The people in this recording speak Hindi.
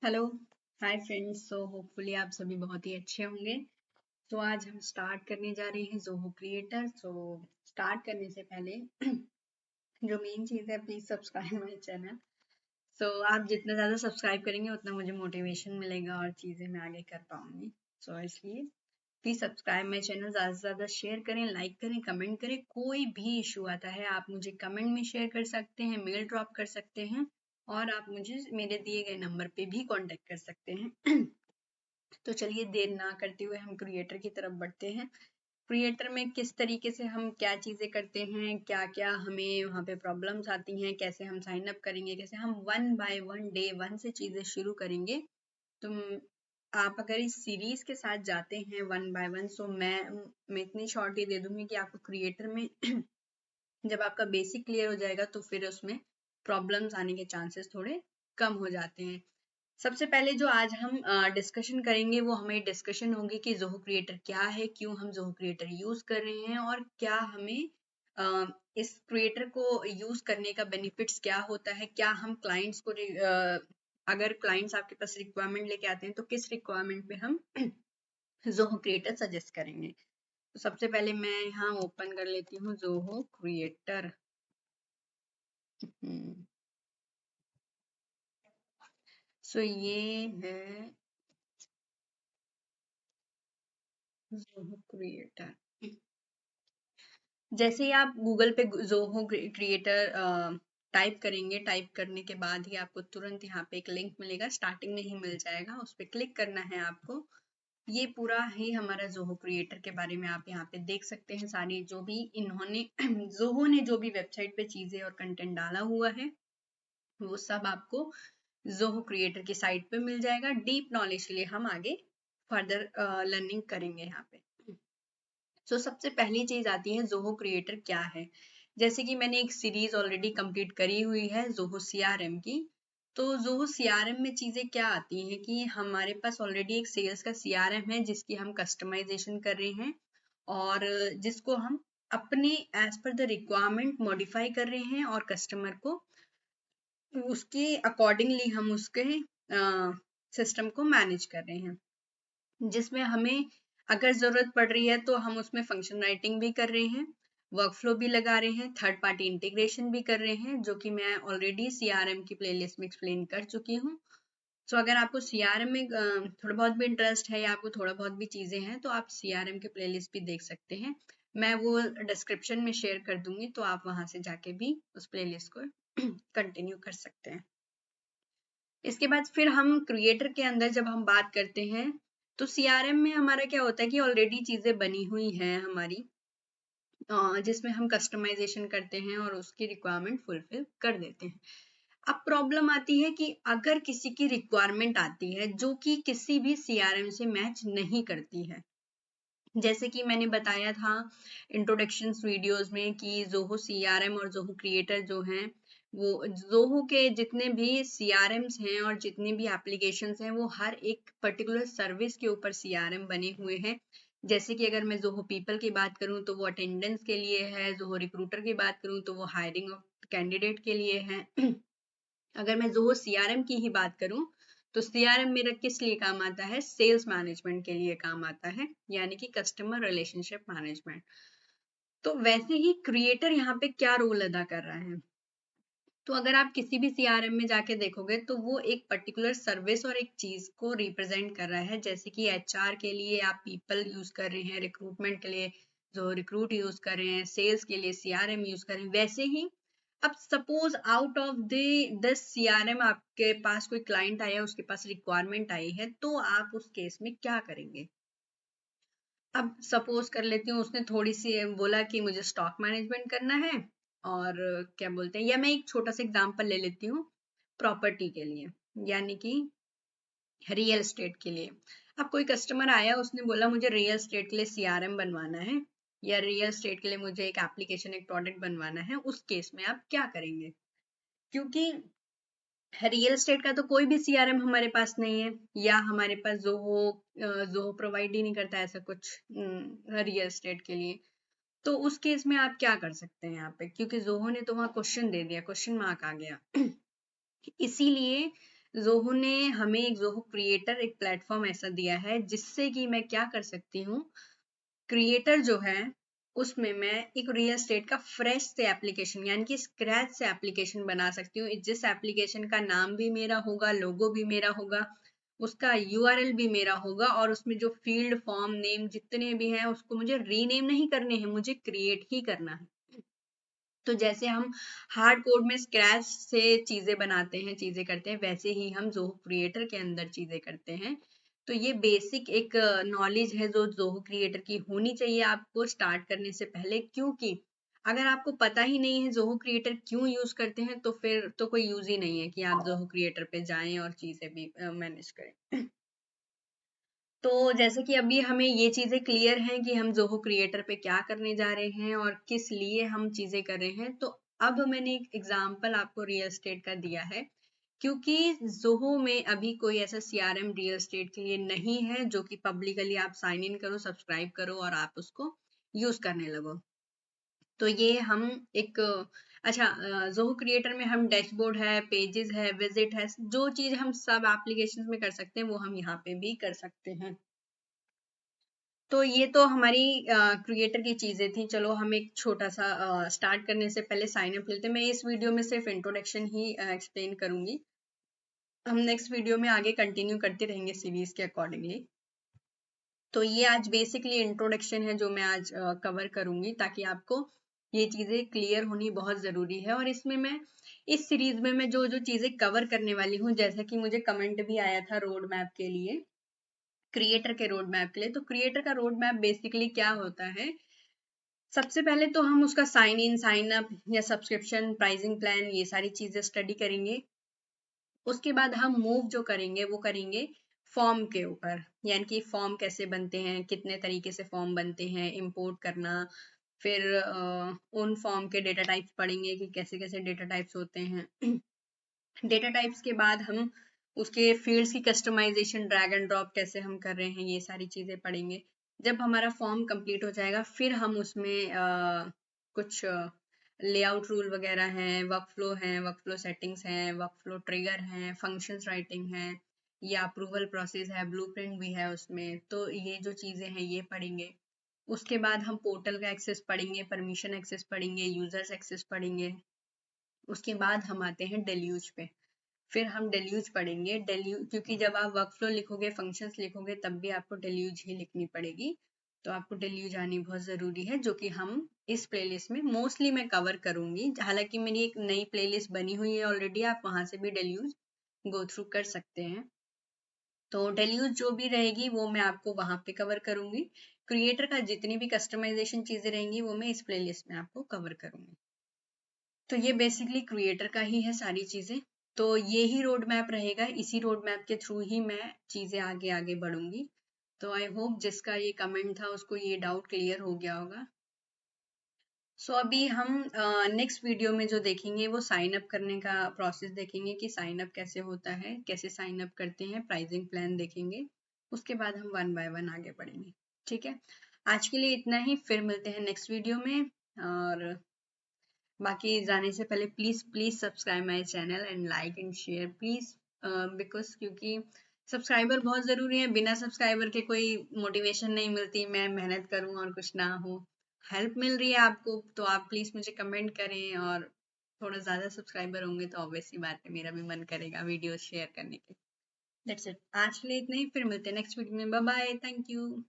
Hello hi friends. होपफुली आप सभी बहुत ही अच्छे होंगे। आज हम स्टार्ट करने जा रहे हैं जोहो क्रिएटर। स्टार्ट करने से पहले जो मेन चीज़ है, प्लीज सब्सक्राइब माय चैनल। आप जितना ज़्यादा सब्सक्राइब करेंगे उतना मुझे मोटिवेशन मिलेगा और चीज़ें मैं आगे कर पाऊंगी। इसलिए प्लीज सब्सक्राइब माय चैनल, ज़्यादा से ज़्यादा शेयर करें, लाइक करें, कमेंट करें। कोई भी इशू आता है आप मुझे कमेंट में शेयर कर सकते हैं, मेल ड्रॉप कर सकते हैं और आप मुझे मेरे दिए गए नंबर पे भी कांटेक्ट कर सकते हैं। तो चलिए देर ना करते हुए हम क्रिएटर की तरफ बढ़ते हैं। क्रिएटर में किस तरीके से हम क्या चीज़ें करते हैं, क्या क्या हमें वहाँ पे प्रॉब्लम्स आती हैं, कैसे हम साइन अप करेंगे, कैसे हम one by one day one से चीज़ें शुरू करेंगे। तो आप अगर इस सीरीज के साथ जाते हैं वन बाय वन, मैं इतनी शॉर्ट ही दे दूंगी कि आपको क्रिएटर में जब आपका बेसिक क्लियर हो जाएगा तो फिर उसमें प्रॉब्लम्स आने के चांसेस थोड़े कम हो जाते हैं। सबसे पहले जो आज हम डिस्कशन करेंगे वो हमें डिस्कशन होगी कि जोहो क्रिएटर क्या है, क्यों हम जोहो क्रिएटर यूज कर रहे हैं और क्या हमें इस क्रिएटर को यूज करने का बेनिफिट्स क्या होता है। क्या हम क्लाइंट्स को अगर क्लाइंट्स आपके पास रिक्वायरमेंट लेके आते हैं तो किस रिक्वायरमेंट पे हम जोहो क्रिएटर सजेस्ट करेंगे। तो सबसे पहले मैं यहाँ ओपन कर लेती हूँ जोहो क्रिएटर। ये है जोहो क्रिएटर। जैसे ही आप गूगल पे जोहो क्रिएटर टाइप करेंगे, टाइप करने के बाद ही आपको तुरंत यहाँ पे एक लिंक मिलेगा, स्टार्टिंग में ही मिल जाएगा, उस पर क्लिक करना है आपको। ये पूरा ही हमारा जोहो क्रिएटर के बारे में आप यहाँ पे देख सकते हैं। सारी जो भी इन्होंने जोहो ने जो भी वेबसाइट पे चीजें और कंटेंट डाला हुआ है वो सब आपको जोहो क्रिएटर की साइट पे मिल जाएगा। डीप नॉलेज के लिए हम आगे फर्दर लर्निंग करेंगे यहाँ पे। सबसे पहली चीज आती है जोहो क्रिएटर क्या है। जैसे कि मैंने एक सीरीज ऑलरेडी कंप्लीट करी हुई है जोहो सीआरएम की। तो जोहो सीआरएम में चीजें क्या आती हैं कि हमारे पास ऑलरेडी एक सेल्स का सीआरएम है जिसकी हम कस्टमाइजेशन कर रहे हैं और जिसको हम अपने as per the requirement modify कर रहे हैं और कस्टमर को उसके अकॉर्डिंगली हम उसके सिस्टम को मैनेज कर रहे हैं, जिसमें हमें अगर जरूरत पड़ रही है तो हम उसमें फंक्शन राइटिंग भी कर रहे हैं, वर्कफ्लो भी लगा रहे हैं, थर्ड पार्टी इंटीग्रेशन भी कर रहे हैं, जो कि मैं ऑलरेडी सीआरएम की प्लेलिस्ट में एक्सप्लेन कर चुकी हूँ। अगर आपको सीआरएम में थोड़ा बहुत भी इंटरेस्ट है या आपको थोड़ा बहुत भी चीजें हैं तो आप सीआरएम के प्लेलिस्ट भी देख सकते हैं। मैं वो डिस्क्रिप्शन में शेयर कर दूंगी तो आप वहां से जाके भी उस प्लेलिस्ट को कंटिन्यू कर सकते हैं। इसके बाद फिर हम क्रिएटर के अंदर जब हम बात करते हैं तो सीआरएम में हमारा क्या होता है कि ऑलरेडी चीजें बनी हुई हैं हमारी, जिसमें हम कस्टमाइजेशन करते हैं और उसकी रिक्वायरमेंट फुलफिल कर देते हैं। अब प्रॉब्लम आती है कि अगर किसी की रिक्वायरमेंट आती है जो कि किसी भी सीआरएम से मैच नहीं करती है, जैसे कि मैंने बताया था इंट्रोडक्शन वीडियोस में कि जोहो सीआरएम और जोहो क्रिएटर जो हैं वो जोहो के जितने भी सीआरएम्स हैं और जितने भी एप्लीकेशंस हैं वो हर एक पर्टिकुलर सर्विस के ऊपर सीआरएम बने हुए हैं। जैसे कि अगर मैं जोहो पीपल की बात करूं तो वो अटेंडेंस के लिए है, जोहो रिक्रूटर की बात करूं तो वो हायरिंग ऑफ कैंडिडेट के लिए है। अगर मैं जोहो सीआरएम की ही बात करूं तो सीआरएम मेरा किस लिए काम आता है, सेल्स मैनेजमेंट के लिए काम आता है, यानी कि कस्टमर रिलेशनशिप मैनेजमेंट। तो वैसे ही क्रिएटर यहाँ पे क्या रोल अदा कर रहा है। तो अगर आप किसी भी सीआरएम में जाके देखोगे तो वो एक पर्टिकुलर सर्विस और एक चीज को रिप्रेजेंट कर रहा है। जैसे कि एचआर के लिए आप पीपल यूज कर रहे हैं, रिक्रूटमेंट के लिए जो रिक्रूट यूज कर रहे हैं, सेल्स के लिए सीआरएम यूज कर रहे हैं, वैसे ही अब suppose out of the CRM आपके पास कोई क्लाइंट आया, उसके पास रिक्वायरमेंट आई है, तो आप उस केस में क्या करेंगे। अब सपोज कर लेती हूँ उसने थोड़ी सी बोला कि मुझे स्टॉक मैनेजमेंट करना है और क्या बोलते हैं, या मैं एक छोटा सा एग्जांपल ले लेती हूँ प्रॉपर्टी के लिए, यानी कि रियल एस्टेट के लिए। अब कोई कस्टमर आया, उसने बोला मुझे रियल एस्टेट के लिए सीआरएम बनवाना है या रियल एस्टेट के लिए मुझे एक एप्लीकेशन, एक प्रोडक्ट बनवाना है, उस केस में आप क्या करेंगे। क्योंकि रियल एस्टेट का तो कोई भी सीआरएम हमारे पास नहीं है, या हमारे पास जोहो प्रोवाइड ही नहीं करता ऐसा कुछ रियल एस्टेट के लिए। तो उस केस में आप क्या कर सकते हैं यहाँ पे, क्योंकि जोहो ने तो वहाँ क्वेश्चन दे दिया, क्वेश्चन मार्क आ गया। इसीलिए ज़ोहो ने हमें एक ज़ोहो क्रिएटर एक प्लेटफॉर्म ऐसा दिया है जिससे कि मैं क्या कर सकती हूँ, क्रिएटर जो है उसमें मैं एक रियल एस्टेट का फ्रेश से एप्लीकेशन यानी कि स्क्रैच से एप्लीकेशन बना सकती हूँ, जिस एप्लीकेशन का नाम भी मेरा होगा, लोगो भी मेरा होगा, उसका यूआरएल भी मेरा होगा और उसमें जो फील्ड फॉर्म नेम जितने भी हैं उसको मुझे रीनेम नहीं करने हैं, मुझे क्रिएट ही करना है। तो जैसे हम हार्ड कोड में स्क्रैच से चीजें बनाते हैं, चीजें करते हैं, वैसे ही हम ज़ोहो क्रिएटर के अंदर चीजें करते हैं। तो ये बेसिक एक नॉलेज है जो ज़ोहो क्रिएटर की होनी चाहिए आपको स्टार्ट करने से पहले, क्योंकि अगर आपको पता ही नहीं है ज़ोहो क्रिएटर क्यों यूज करते हैं तो फिर तो कोई यूज ही नहीं है कि आप ज़ोहो क्रिएटर पे जाएं और चीजें भी मैनेज करें। तो जैसे कि अभी हमें ये चीजें क्लियर हैं कि हम ज़ोहो क्रिएटर पे क्या करने जा रहे हैं और किस लिए हम चीजें कर रहे हैं, तो अब मैंने एक एग्जांपल आपको रियल एस्टेट का दिया है, क्योंकि ज़ोहो में अभी कोई ऐसा सीआरएम रियल एस्टेट के लिए नहीं है जो कि पब्लिकली आप साइन इन करो, सब्सक्राइब करो और आप उसको यूज करने लगो। तो ये हम एक अच्छा ज़ोहो क्रिएटर में हम डैशबोर्ड है, पेजेस है, विजिट है, जो चीज हम सब एप्लीकेशंस में कर सकते हैं वो हम यहाँ पे भी कर सकते हैं। तो ये तो हमारी क्रिएटर की चीजें थी। चलो हम एक छोटा सा स्टार्ट करने से पहले साइन अप लेते हैं। मैं इस वीडियो में सिर्फ इंट्रोडक्शन ही एक्सप्लेन करूंगी, हम नेक्स्ट वीडियो में आगे कंटिन्यू करते रहेंगे सीरीज के अकॉर्डिंगली। तो ये आज बेसिकली इंट्रोडक्शन है जो मैं आज कवर करूंगी, ताकि आपको ये चीजें क्लियर होनी बहुत जरूरी है। और इसमें मैं इस सीरीज में मैं जो जो चीजें कवर करने वाली हूँ, जैसा कि मुझे कमेंट भी आया था रोड मैप के लिए, क्रिएटर के रोड मैप के लिए, तो क्रिएटर का रोड मैप बेसिकली क्या होता है, सबसे पहले तो हम उसका साइन इन, साइन अप या सब्सक्रिप्शन, प्राइसिंग प्लान, ये सारी चीजें स्टडी करेंगे। उसके बाद हम मूव जो करेंगे वो करेंगे फॉर्म के ऊपर, यानी कि फॉर्म कैसे बनते हैं, कितने तरीके से फॉर्म बनते हैं, इंपोर्ट करना, फिर उन फॉर्म के डेटा टाइप्स पढ़ेंगे कि कैसे कैसे डेटा टाइप्स होते हैं। डेटा टाइप्स के बाद हम उसके फील्ड्स की कस्टमाइजेशन, ड्रैग एंड ड्रॉप कैसे हम कर रहे हैं, ये सारी चीजें पढ़ेंगे। जब हमारा फॉर्म कंप्लीट हो जाएगा फिर हम उसमें कुछ लेआउट रूल वगैरह हैं, वर्क फ्लो सेटिंग्स हैं, वर्क फ्लो ट्रिगर हैं, फंक्शंस राइटिंग है, या अप्रूवल प्रोसेस है, ब्लूप्रिंट भी है उसमें। तो ये जो चीजें हैं ये पढ़ेंगे। उसके बाद हम पोर्टल का एक्सेस पढ़ेंगे, परमिशन एक्सेस पढ़ेंगे, यूजर्स एक्सेस पढ़ेंगे। उसके बाद हम आते हैं डेल्यूज पे, फिर हम डेल्यूज पढ़ेंगे। डेल्यूज क्योंकि जब आप वर्कफ्लो लिखोगे, फंक्शंस लिखोगे, तब भी आपको डेल्यूज ही लिखनी पड़ेगी, तो आपको डेल्यूज आनी बहुत जरूरी है, जो कि हम इस प्लेलिस्ट में मोस्टली मैं कवर करूंगी। हालांकि मेरी एक नई प्लेलिस्ट बनी हुई है ऑलरेडी, आप वहां से भी डेल्यूज गो थ्रू कर सकते हैं। तो डेल्यूज जो भी रहेगी वो मैं आपको वहां पे कवर करूंगी। क्रिएटर का जितनी भी कस्टमाइजेशन चीजें रहेंगी वो मैं इस प्लेलिस्ट में आपको कवर करूंगी। तो ये बेसिकली क्रिएटर का ही है सारी चीजें। तो ये ही रोड मैप रहेगा, इसी रोड मैप के थ्रू ही मैं चीजें आगे आगे बढ़ूंगी। तो आई होप जिसका ये कमेंट था उसको ये डाउट क्लियर हो गया होगा। सो अभी हम नेक्स्ट वीडियो में जो देखेंगे वो साइन अप करने का प्रोसेस देखेंगे कि साइन अप कैसे होता है, कैसे साइन अप करते हैं, प्राइसिंग प्लान देखेंगे। उसके बाद हम वन बाय वन आगे बढ़ेंगे। ठीक है, आज के लिए इतना ही, फिर मिलते हैं नेक्स्ट वीडियो में। और बाकी जाने से पहले please please subscribe my channel and like and share please, because क्योंकि सब्सक्राइबर बहुत जरूरी है। बिना सब्सक्राइबर के कोई मोटिवेशन नहीं मिलती, मैं मेहनत करूं और कुछ ना हो। हेल्प मिल रही है आपको तो आप प्लीज मुझे कमेंट करें, और थोड़ा ज्यादा सब्सक्राइबर होंगे तो ऑब्वियस सी बात है मेरा भी मन करेगा वीडियो शेयर करने के। दैट्स इट, आज के लिए इतना ही, फिर मिलते हैं नेक्स्ट वीडियो में। Bye bye, thank you.